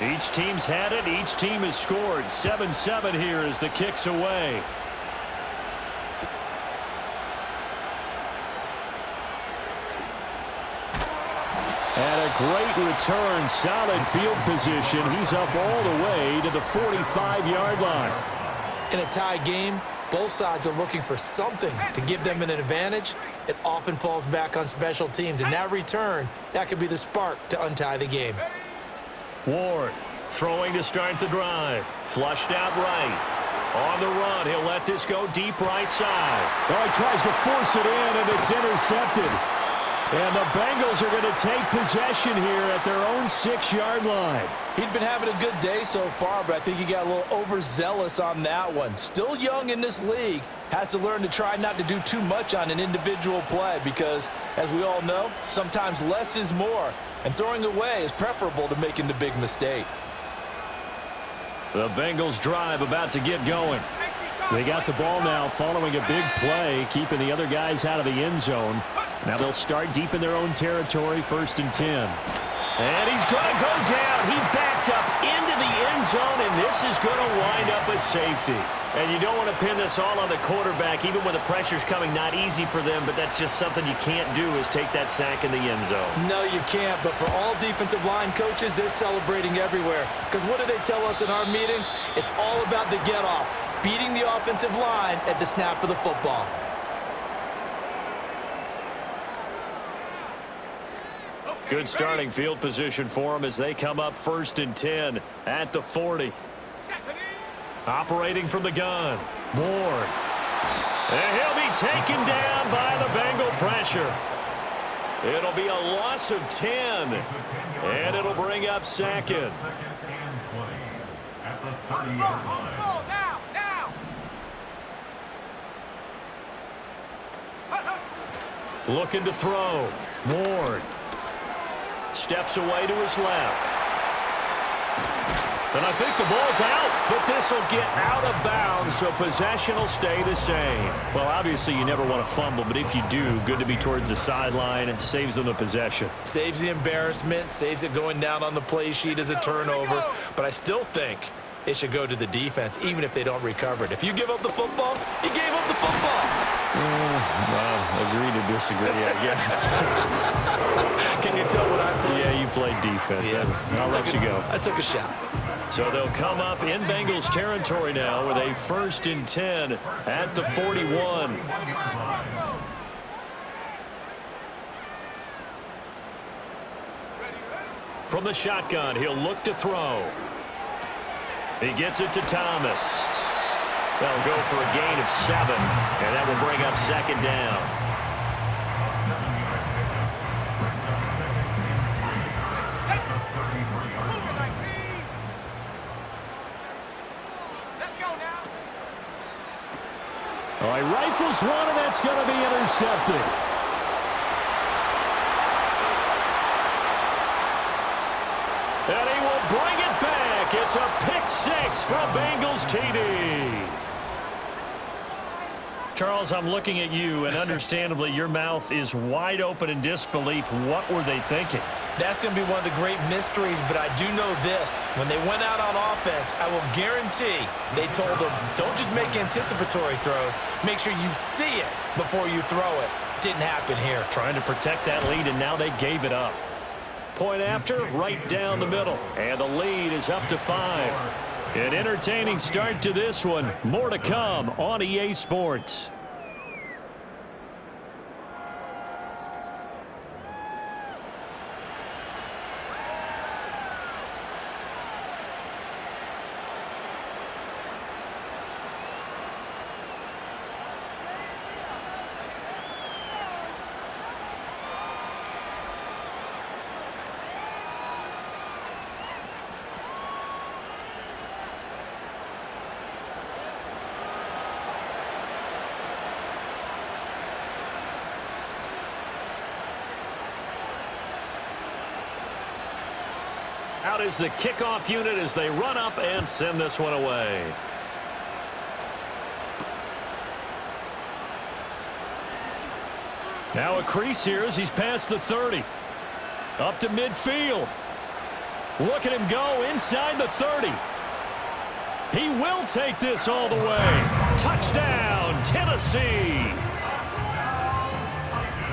Each team's had it. Each team has scored. 7-7 here as the kick's away. And a great return. Solid field position. He's up all the way to the 45-yard line. In a tie game, both sides are looking for something to give them an advantage. It often falls back on special teams. And that return, that could be the spark to untie the game. Ward throwing to start the drive. Flushed out right. On the run, he'll let this go deep right side. Oh, he tries to force it in, and it's intercepted. And the Bengals are going to take possession here at their own 6-yard line. He'd been having a good day so far, but I think he got a little overzealous on that one. Still young in this league, has to learn to try not to do too much on an individual play because, as we all know, sometimes less is more, and throwing away is preferable to making the big mistake. The Bengals drive about to get going. They got the ball now following a big play, keeping the other guys out of the end zone. Now they'll start deep in their own territory, 1st and 10. And he's going to go down. He backed up into the end zone, and this is going to wind up a safety. And you don't want to pin this all on the quarterback, even when the pressure's coming. Not easy for them, but that's just something you can't do is take that sack in the end zone. No, you can't, but for all defensive line coaches, they're celebrating everywhere. Because what do they tell us in our meetings? It's all about the get-off, beating the offensive line at the snap of the football. Good starting field position for them as they come up 1st and 10 at the 40. Operating from the gun. Ward. And he'll be taken down by the Bengal pressure. It'll be a loss of 10. And it'll bring up 2nd. Looking to throw. Ward. Steps away to his left. And I think the ball's out, but this will get out of bounds, so possession will stay the same. Well, obviously you never want to fumble, but if you do, good to be towards the sideline. It saves them the possession. Saves the embarrassment, saves it going down on the play sheet as a turnover. But I still think it should go to the defense, even if they don't recover it. If you give up the football, you gave up the football. Well, agree to disagree, I guess. Can you tell what I played? Yeah, you played defense. Yeah. I'll let you go. I took a shot. So they'll come up in Bengals territory now with a 1st and 10 at the 41. From the shotgun, he'll look to throw. He gets it to Thomas. They'll go for a gain of 7, and that will bring up 2nd down. All right, rifles one, and that's going to be intercepted. And he will bring it back. It's a pick-6 from Bengals TD. Charles, I'm looking at you, and understandably, your mouth is wide open in disbelief. What were they thinking? That's going to be one of the great mysteries, but I do know this. When they went out on offense, I will guarantee they told them, don't just make anticipatory throws. Make sure you see it before you throw it. Didn't happen here. Trying to protect that lead, and now they gave it up. Point after, right down the middle. And the lead is up to 5. An entertaining start to this one. More to come on EA Sports. Out is the kickoff unit as they run up and send this one away. Now a crease here as he's past the 30. Up to midfield. Look at him go inside the 30. He will take this all the way. Touchdown, Tennessee.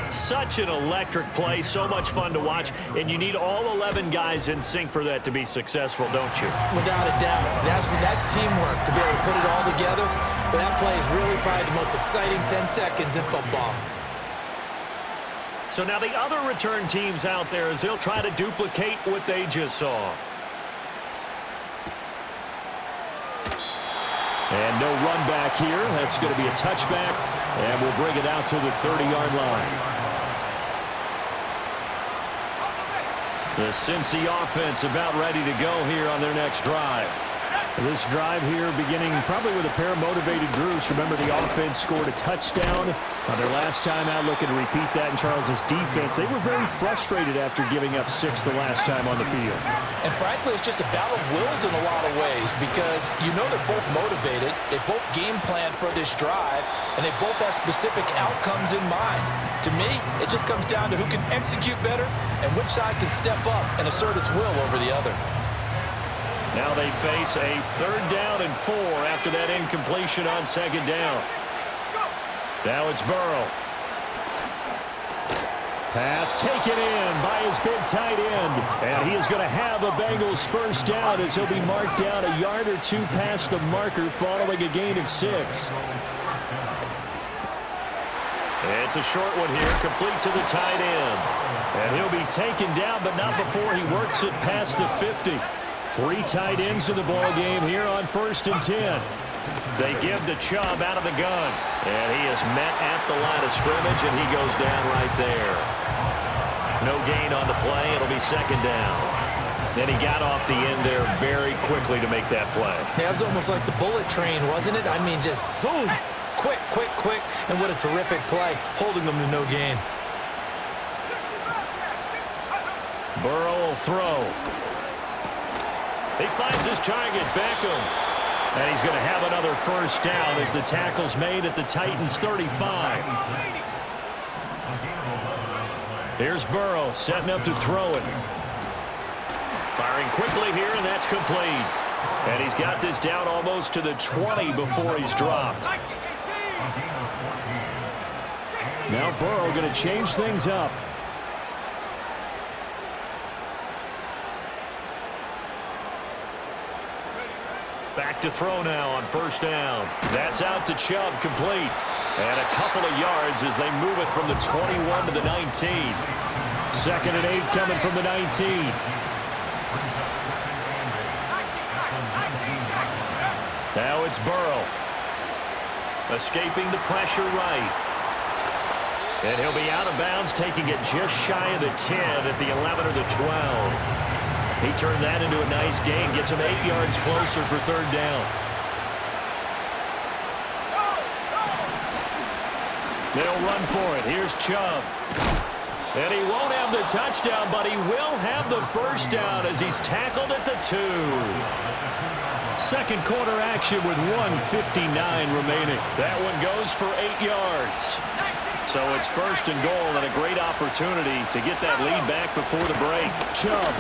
Such an electric play, so much fun to watch, and you need all 11 guys in sync for that to be successful, don't you? Without a doubt. That's teamwork to be able to put it all together. But that play is really probably the most exciting 10 seconds in football. So now the other return teams out there as they'll try to duplicate what they just saw. And no run back here. That's going to be a touchback, and we'll bring it out to the 30-yard line. The Cincy offense about ready to go here on their next drive. This drive here beginning probably with a pair of motivated groups. Remember, the offense scored a touchdown on their last time out. Looking to repeat that in Charles's defense. They were very frustrated after giving up 6 the last time on the field. And frankly, it's just a battle of wills in a lot of ways because you know they're both motivated. They both game planned for this drive, and they both have specific outcomes in mind. To me, it just comes down to who can execute better and which side can step up and assert its will over the other. Now they face a 3rd down and 4 after that incompletion on 2nd down. Now it's Burrow. Pass taken in by his big tight end. And he is going to have a Bengals 1st down as he'll be marked down a yard or 2 past the marker following a gain of 6. It's a short one here, complete to the tight end. And he'll be taken down, but not before he works it past the 50. 3 tight ends in the ball game here on 1st and 10. They give to Chubb out of the gun. And he is met at the line of scrimmage, and he goes down right there. No gain on the play. It'll be 2nd down. Then he got off the end there very quickly to make that play. Yeah, it was almost like the bullet train, wasn't it? I mean, just zoom. Quick, quick, quick. And what a terrific play, holding them to no gain. Burrow will throw. He finds his target, Beckham. And he's going to have another 1st down as the tackle's made at the Titans' 35. Here's Burrow setting up to throw it. Firing quickly here, and that's complete. And he's got this down almost to the 20 before he's dropped. Now Burrow going to change things up. Back to throw now on 1st down. That's out to Chubb, complete. And a couple of yards as they move it from the 21 to the 19. 2nd and 8 coming from the 19. Now it's Burrow. Escaping the pressure right. And he'll be out of bounds, taking it just shy of the 10 at the 11 or the 12. He turned that into a nice gain, gets him 8 yards closer for 3rd down. They'll run for it. Here's Chubb. And he won't have the touchdown, but he will have the 1st down as he's tackled at the 2. 2nd quarter action with 1:59 remaining. That one goes for 8 yards. So it's 1st and goal and a great opportunity to get that lead back before the break. Chubb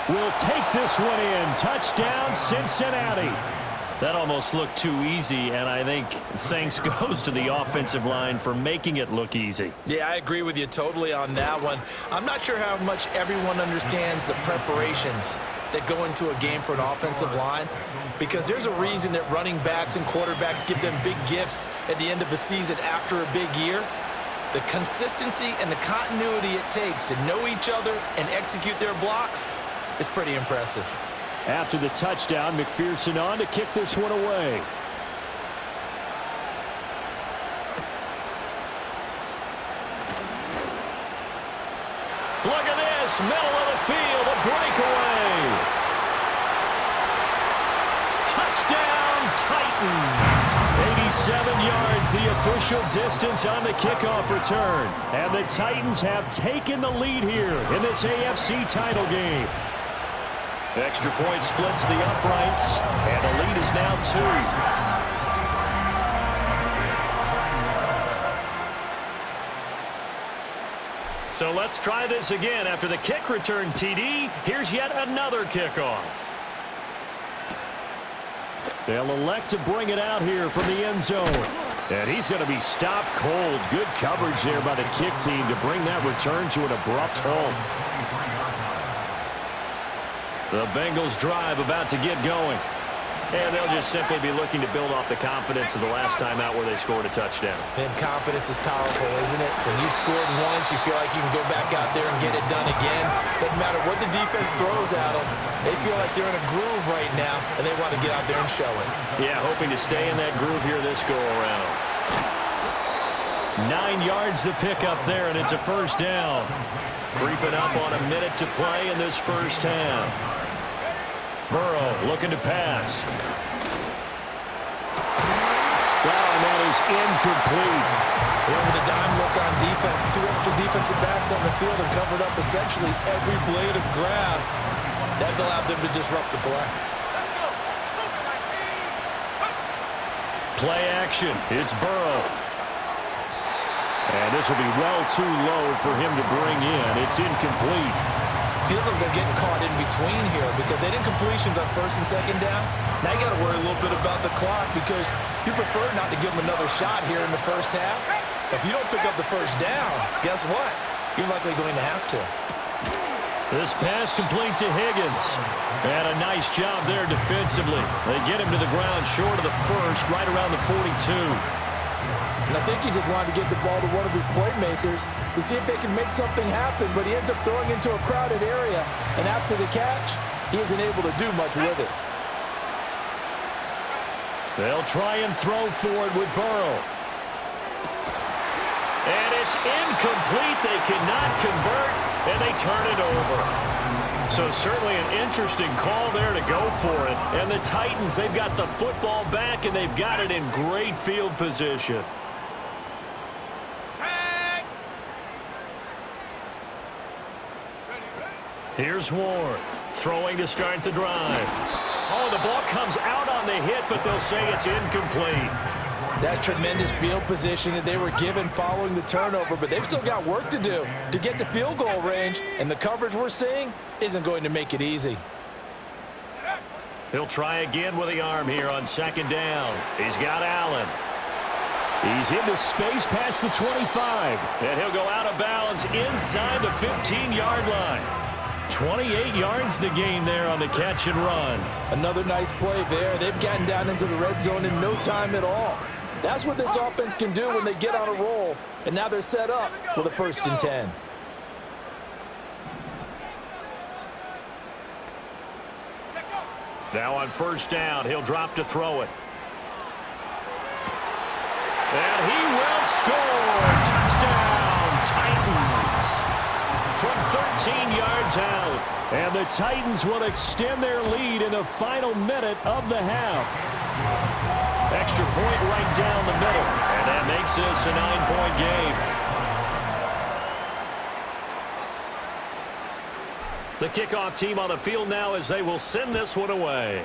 will take this one in. Touchdown, Cincinnati. That almost looked too easy, and I think thanks goes to the offensive line for making it look easy. Yeah, I agree with you totally on that one. I'm not sure how much everyone understands the preparations that go into a game for an offensive line, because there's a reason that running backs and quarterbacks give them big gifts at the end of the season after a big year. The consistency and the continuity it takes to know each other and execute their blocks is pretty impressive. After the touchdown, McPherson on to kick this one away. Look at this, middle of the field, a breakaway. Touchdown, Titans. 87 yards, the official distance on the kickoff return. And the Titans have taken the lead here in this AFC title game. Extra point splits the uprights, and the lead is now 2. So let's try this again. After the kick return TD, here's yet another kickoff. They'll elect to bring it out here from the end zone. And he's going to be stopped cold. Good coverage there by the kick team to bring that return to an abrupt halt. The Bengals drive about to get going. And they'll just simply be looking to build off the confidence of the last time out where they scored a touchdown. And confidence is powerful, isn't it? When you've scored once, you feel like you can go back out there and get it done again. Doesn't matter what the defense throws at them. They feel like they're in a groove right now, and they want to get out there and show it. Yeah, hoping to stay in that groove here this go-around. 9 yards to pick up there, and it's a first down. Creeping up on a minute to play in this first half. Burrow looking to pass. Wow, and that is incomplete. Here with a dime look on defense. 2 extra defensive backs on the field and covered up essentially every blade of grass. That allowed them to disrupt the play. Play action. It's Burrow. And this will be well too low for him to bring in. It's incomplete. Feels like they're getting caught in between here because they didn't completions on first and second down. Now you got to worry a little bit about the clock because you prefer not to give them another shot here in the first half. If you don't pick up the first down, guess what? You're likely going to have to. This pass complete to Higgins. And a nice job there defensively. They get him to the ground short of the first, right around the 42. And I think he just wanted to get the ball to one of his playmakers to see if they can make something happen, but he ends up throwing into a crowded area, and after the catch, he isn't able to do much with it. They'll try and throw for it with Burrow. And it's incomplete. They cannot convert, and they turn it over. So certainly an interesting call there to go for it. And the Titans, they've got the football back, and they've got it in great field position. Here's Ward, throwing to start the drive. Oh, the ball comes out on the hit, but they'll say it's incomplete. That's tremendous field position that they were given following the turnover, but they've still got work to do to get to field goal range, and the coverage we're seeing isn't going to make it easy. He'll try again with the arm here on second down. He's got Allen. He's into space past the 25, and he'll go out of bounds inside the 15-yard line. 28 yards the gain there on the catch and run. Another nice play there. They've gotten down into the red zone in no time at all. That's what this offense can do when they get on a roll. And now they're set up with a 1st and 10. Now on first down, he'll drop to throw it. And he will score. Touchdown, Titans. From 13 yards out. And the Titans will extend their lead in the final minute of the half. Extra point right down the middle. And that makes this a 9-point game. The kickoff team on the field now as they will send this one away.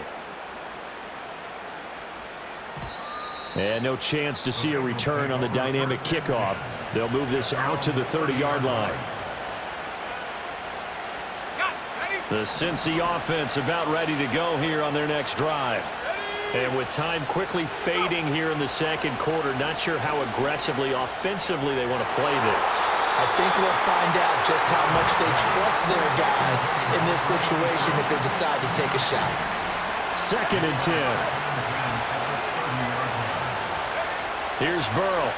And no chance to see a return on the dynamic kickoff. They'll move this out to the 30-yard line. The Cincy offense about ready to go here on their next drive. And with time quickly fading here in the second quarter, not sure how aggressively, offensively they want to play this. I think we'll find out just how much they trust their guys in this situation if they decide to take a shot. 2nd and 10. Here's Burrow.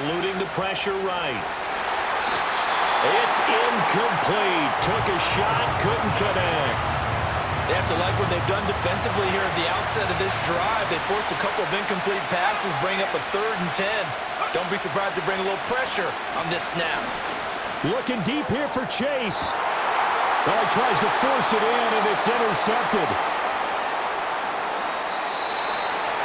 Eluding the pressure right. It's incomplete. Took a shot, couldn't connect. They have to like what they've done defensively here at the outset of this drive. They forced a couple of incomplete passes, bring up a 3rd and 10. Don't be surprised to bring a little pressure on this snap. Looking deep here for Chase. Well, he tries to force it in, and it's intercepted.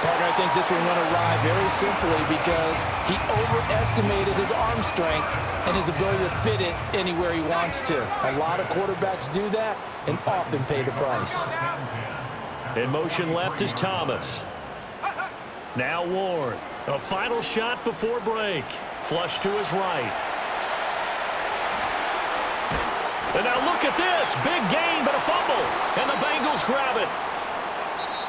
Partner, I think this one went awry very simply because he overestimated his arm strength and his ability to fit it anywhere he wants to. A lot of quarterbacks do that and often pay the price. In motion left is Thomas. Now Ward. A final shot before break. Flush to his right. And now look at this. Big gain, but a fumble. And the Bengals grab it.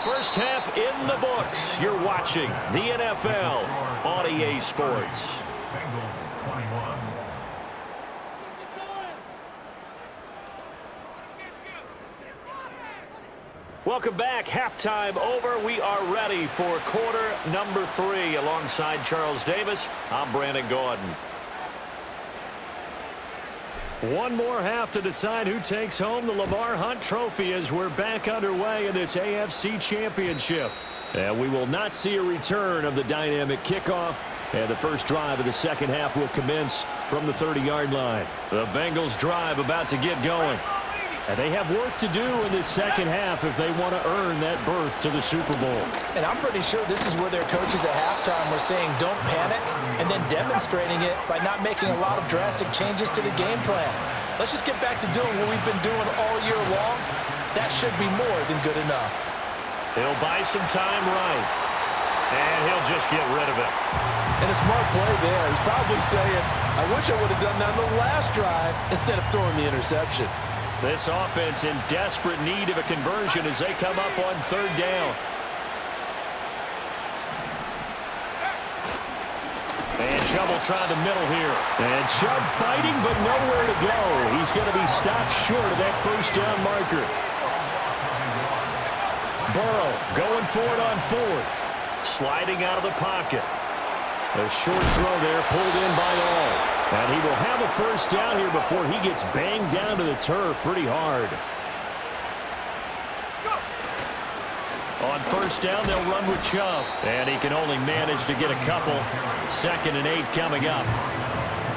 First half in the books. You're watching the NFL on EA Sports. Welcome back. Halftime over. We are ready for quarter number 3. Alongside Charles Davis, I'm Brandon Gordon. One more half to decide who takes home the Lamar Hunt Trophy as we're back underway in this AFC Championship. And we will not see a return of the dynamic kickoff. And the first drive of the second half will commence from the 30-yard line. The Bengals drive about to get going. And they have work to do in this second half if they want to earn that berth to the Super Bowl. And I'm pretty sure this is where their coaches at halftime were saying don't panic, and then demonstrating it by not making a lot of drastic changes to the game plan. Let's just get back to doing what we've been doing all year long. That should be more than good enough. He'll buy some time right. And he'll just get rid of it. And a smart play there. He's probably saying, I wish I would have done that on the last drive instead of throwing the interception. This offense in desperate need of a conversion as they come up on third down. And Chubb will try the middle here. And Chubb fighting, but nowhere to go. He's going to be stopped short of that first down marker. Burrow going for it on fourth. Sliding out of the pocket. A short throw there pulled in by all. And he will have a first down here before he gets banged down to the turf pretty hard. On first down, they'll run with Chubb. And he can only manage to get a couple. 2nd and 8 coming up.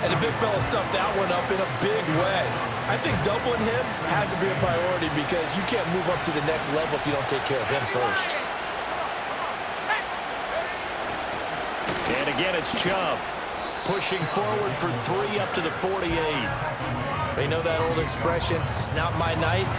And the big fella stuffed that one up in a big way. I think doubling him has to be a priority because you can't move up to the next level if you don't take care of him first. And again, it's Chubb. Pushing forward for 3 up to the 48. You know that old expression, it's not my night?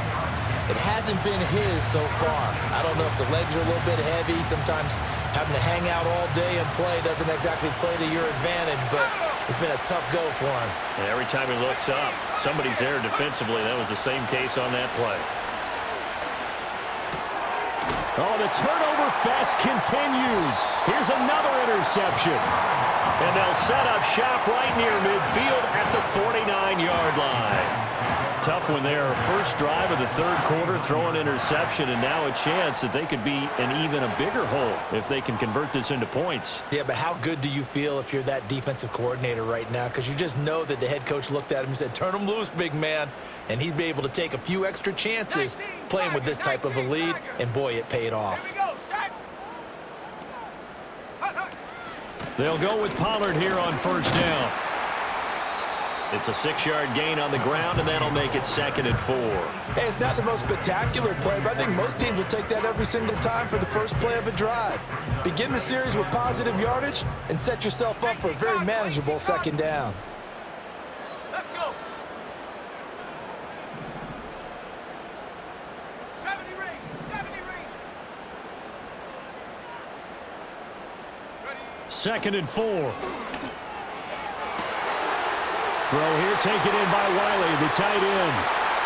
It hasn't been his so far. I don't know if the legs are a little bit heavy. Sometimes having to hang out all day and play doesn't exactly play to your advantage, but it's been a tough go for him. And every time he looks up, somebody's there defensively. That was the same case on that play. Oh, the turnover fest continues. Here's another interception. And they'll set up shop right near midfield at the 49-yard line. Tough one there. First drive of the third quarter, throw an interception, and now a chance that they could be in even a bigger hole if they can convert this into points. Yeah, but how good do you feel if you're that defensive coordinator right now? Because you just know that the head coach looked at him and said, turn him loose, big man. And he'd be able to take a few extra chances playing with this type of a lead, and boy, it paid off. They'll go with Pollard here on first down. It's a 6-yard gain on the ground, and that'll make it 2nd and 4. Hey, it's not the most spectacular play, but I think most teams will take that every single time for the first play of a drive. Begin the series with positive yardage and set yourself up for a very manageable 2nd down. Let's go. 70 range, 70 range. 2nd and 4. Throw here taken in by Wiley, the tight end.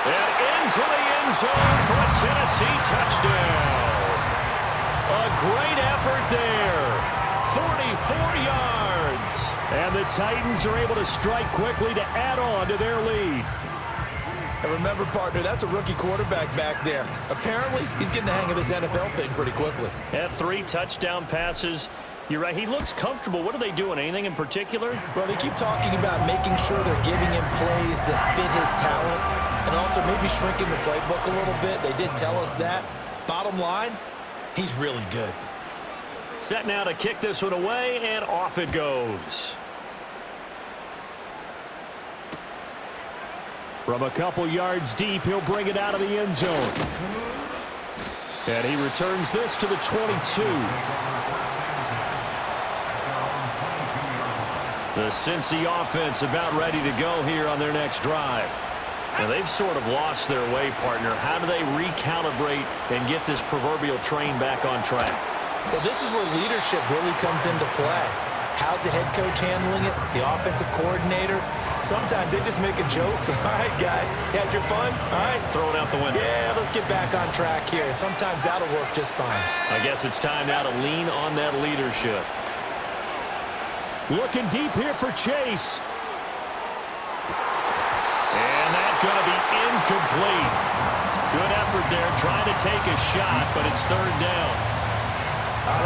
And into the end zone for a Tennessee touchdown. A great effort there. 44 yards. And the Titans are able to strike quickly to add on to their lead. And remember, partner, that's a rookie quarterback back there. Apparently, he's getting the hang of this NFL thing pretty quickly. Had 3 touchdown passes. You're right. He looks comfortable. What are they doing? Anything in particular? Well, they keep talking about making sure they're giving him plays that fit his talents and also maybe shrinking the playbook a little bit. They did tell us that. Bottom line, he's really good. Set now to kick this one away, and off it goes. From a couple yards deep, he'll bring it out of the end zone. And he returns this to the 22. The Cincy offense about ready to go here on their next drive. Now, they've sort of lost their way, partner. How do they recalibrate and get this proverbial train back on track? Well, this is where leadership really comes into play. How's the head coach handling it? The offensive coordinator? Sometimes they just make a joke. All right, guys, had your fun? All right. Throw it out the window. Yeah, let's get back on track here. And sometimes that'll work just fine. I guess it's time now to lean on that leadership. Looking deep here for Chase. And that's going to be incomplete. Good effort there trying to take a shot, but it's third down.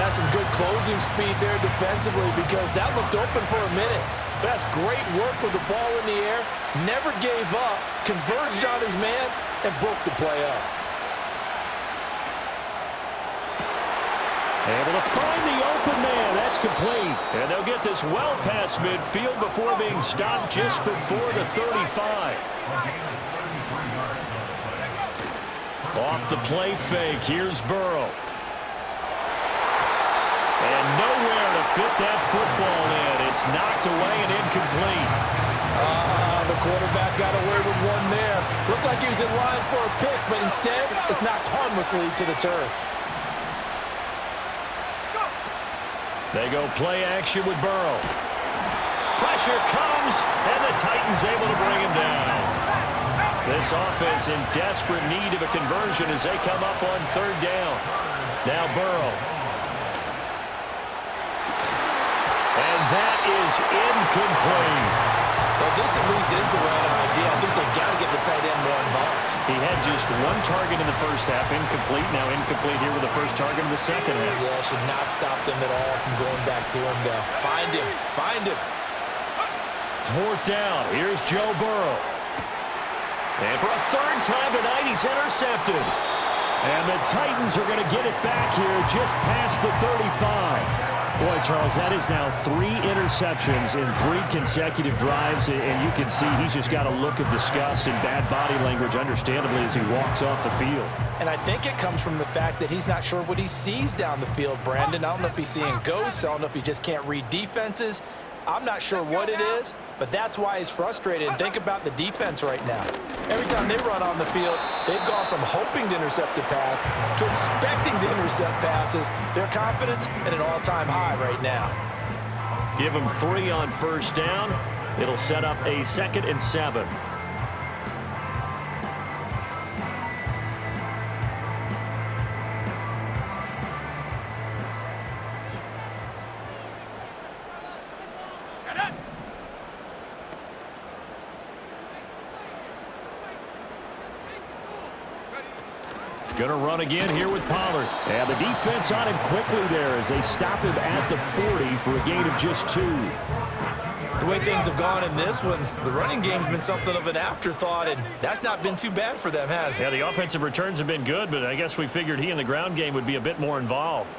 That's some good closing speed there defensively because that looked open for a minute. That's great work with the ball in the air. Never gave up, converged on his man, and broke the play up. Able to find the open man. That's complete. And they'll get this well past midfield before being stopped just before the 35. Off the play fake. Here's Burrow. And nowhere to fit that football in. It's knocked away and incomplete. The quarterback got away with one there. Looked like he was in line for a pick, but instead it's knocked harmlessly to the turf. They go play action with Burrow. Pressure comes, and the Titans able to bring him down. This offense in desperate need of a conversion as they come up on third down. Now Burrow. And that is incomplete. Well, this at least is the right idea. I think they've got to get the tight end more involved. He had just one target in the first half, incomplete. Now incomplete here with the first target in the second half. Yeah, should not stop them at all from going back to him, though. Find him. Find him. Fourth down. Here's Joe Burrow. And for a third time tonight, he's intercepted. And the Titans are going to get it back here just past the 35. Boy, Charles, that is now 3 interceptions in 3 consecutive drives, and you can see he's just got a look of disgust and bad body language, understandably, as he walks off the field. And I think it comes from the fact that he's not sure what he sees down the field, Brandon. I don't know if he's seeing ghosts. I don't know if he just can't read defenses. I'm not sure what it is, but that's why he's frustrated. And think about the defense right now. Every time they run on the field, they've gone from hoping to intercept a pass to expecting to intercept passes. Their confidence at an all-time high right now. Give him 3 on first down. It'll set up a 2nd and 7. Going to run again here with Pollard. And the defense on him quickly there as they stop him at the 40 for a gain of just 2. The way things have gone in this one, the running game's been something of an afterthought, and that's not been too bad for them, has it? Yeah, the offensive returns have been good, but I guess we figured he in the ground game would be a bit more involved.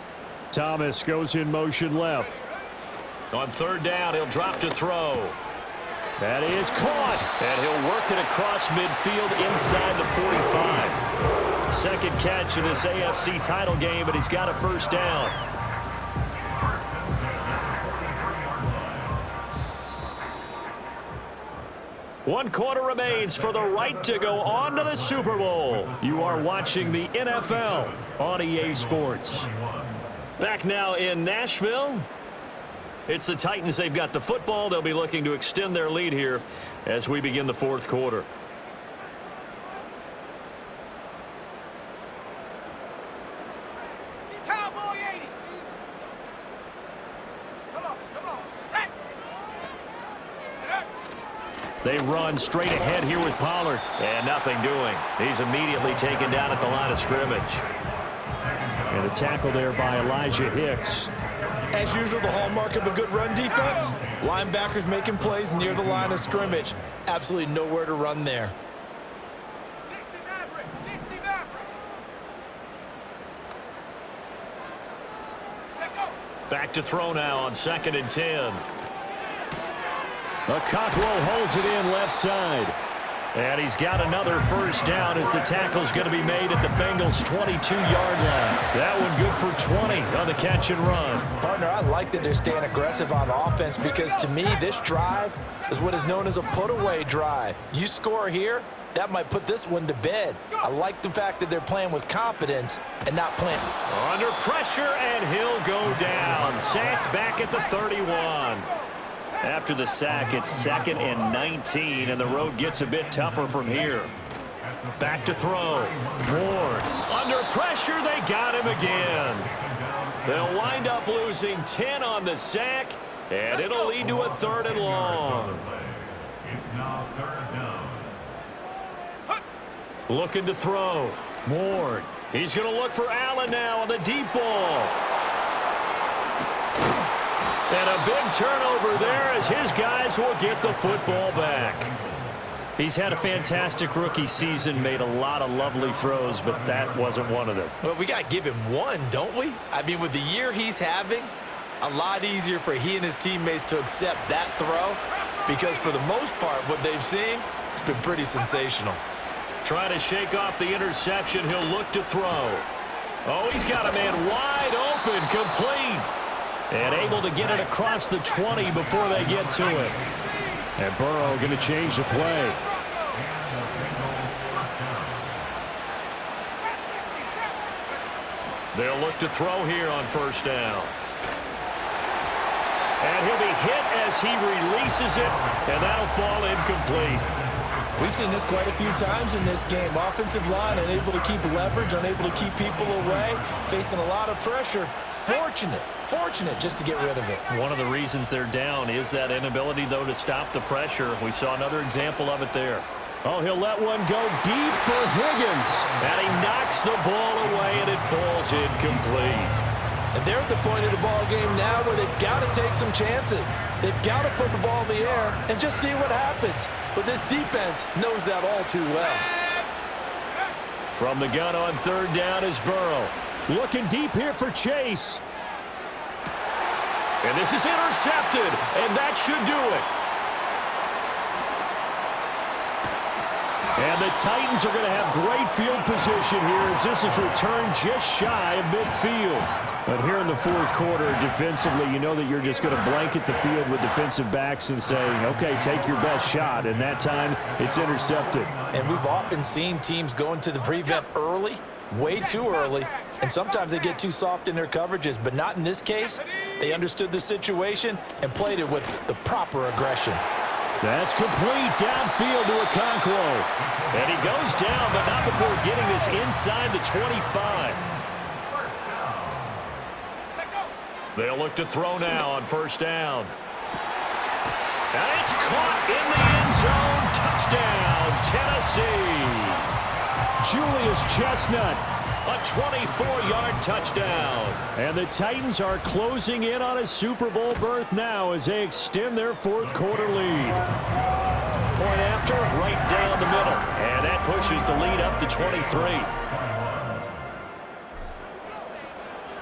Thomas goes in motion left. On third down, he'll drop to throw. That is caught, and he'll work it across midfield inside the 45. Second catch in this AFC title game, but he's got a first down. One quarter remains for the right to go on to the Super Bowl. You are watching the NFL on EA Sports. Back now in Nashville. It's the Titans. They've got the football. They'll be looking to extend their lead here as we begin the fourth quarter. Cowboy 80. Come on, set. They run straight ahead here with Pollard. And nothing doing. He's immediately taken down at the line of scrimmage. And a tackle there by Elijah Hicks. As usual, the hallmark of a good run defense, linebackers making plays near the line of scrimmage. Absolutely nowhere to run there. 60 Maverick. Take go. Back to throw now on 2nd and 10. Cockrell holds it in left side. And he's got another first down as the tackle's going to be made at the Bengals' 22-yard line. That one good for 20 on the catch and run. Partner, I like that they're staying aggressive on offense because to me, this drive is what is known as a put-away drive. You score here, that might put this one to bed. I like the fact that they're playing with confidence and not playing. Under pressure, and he'll go down. Sacked back at the 31. After the sack, it's 2nd and 19, and the road gets a bit tougher from here. Back to throw. Ward. Under pressure, they got him again. They'll wind up losing 10 on the sack, and it'll lead to a 3rd and long. It's now 3rd down. Looking to throw. Ward. He's going to look for Allen now on the deep ball. And a big turnover there as his guys will get the football back. He's had a fantastic rookie season, made a lot of lovely throws, but that wasn't one of them. Well, we got to give him one, don't we? I mean, with the year he's having, a lot easier for he and his teammates to accept that throw because for the most part, what they've seen, it's been pretty sensational. Trying to shake off the interception. He'll look to throw. Oh, he's got a man wide open, complete. And able to get it across the 20 before they get to it. And Burrow going to change the play. They'll look to throw here on 1st down. And he'll be hit as he releases it, and that'll fall incomplete. We've seen this quite a few times in this game. Offensive line unable to keep leverage, unable to keep people away, facing a lot of pressure. Fortunate just to get rid of it. One of the reasons they're down is that inability, though, to stop the pressure. We saw another example of it there. Oh, he'll let one go deep for Higgins. And he knocks the ball away, and it falls incomplete. And they're at the point of the ball game now where they've got to take some chances. They've got to put the ball in the air and just see what happens. But this defense knows that all too well. From the gun on 3rd down is Burrow. Looking deep here for Chase. And this is intercepted, and that should do it. And the Titans are going to have great field position here as this is returned just shy of midfield. But here in the 4th quarter, defensively, you know that you're just going to blanket the field with defensive backs and say, okay, take your best shot. And that time, it's intercepted. And we've often seen teams go into the prevent early, way too early, and sometimes they get too soft in their coverages. But not in this case. They understood the situation and played it with the proper aggression. That's complete downfield to Okonkwo. And he goes down, but not before getting this inside the 25. They'll look to throw now on 1st down. And it's caught in the end zone. Touchdown, Tennessee. Julius Chestnut, a 24-yard touchdown. And the Titans are closing in on a Super Bowl berth now as they extend their 4th quarter lead. Point after, right down the middle. And that pushes the lead up to 23.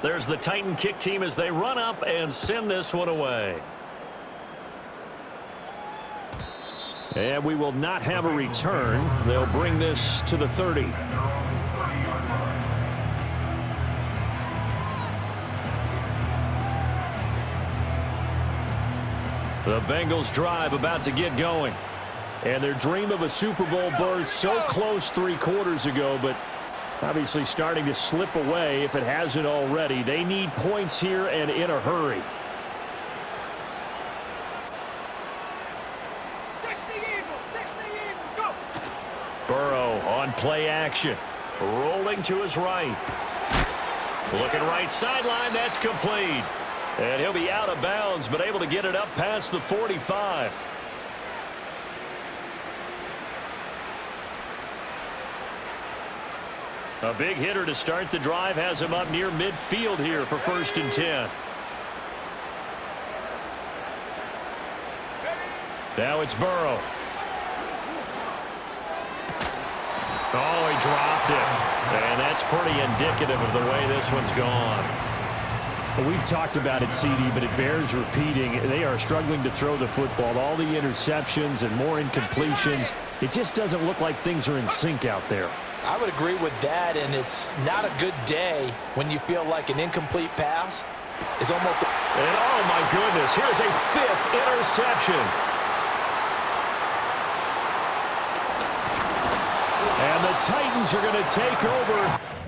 There's the Titan kick team as they run up and send this one away. And we will not have a return. They'll bring this to the 30. The Bengals drive about to get going. And their dream of a Super Bowl berth so close 3 quarters ago, but obviously starting to slip away if it hasn't already. They need points here and in a hurry. 60 Eagles, go! Burrow on play action. Rolling to his right. Looking right sideline, that's complete. And he'll be out of bounds, but able to get it up past the 45. A big hitter to start the drive has him up near midfield here for 1st and 10. Now it's Burrow. Oh, he dropped it. And that's pretty indicative of the way this one's gone. We've talked about it, CD, but it bears repeating. They are struggling to throw the football. All the interceptions and more incompletions. It just doesn't look like things are in sync out there. I would agree with that, and it's not a good day when you feel like an incomplete pass is almost a... And oh my goodness, here's a 5th interception. Titans are going to take over.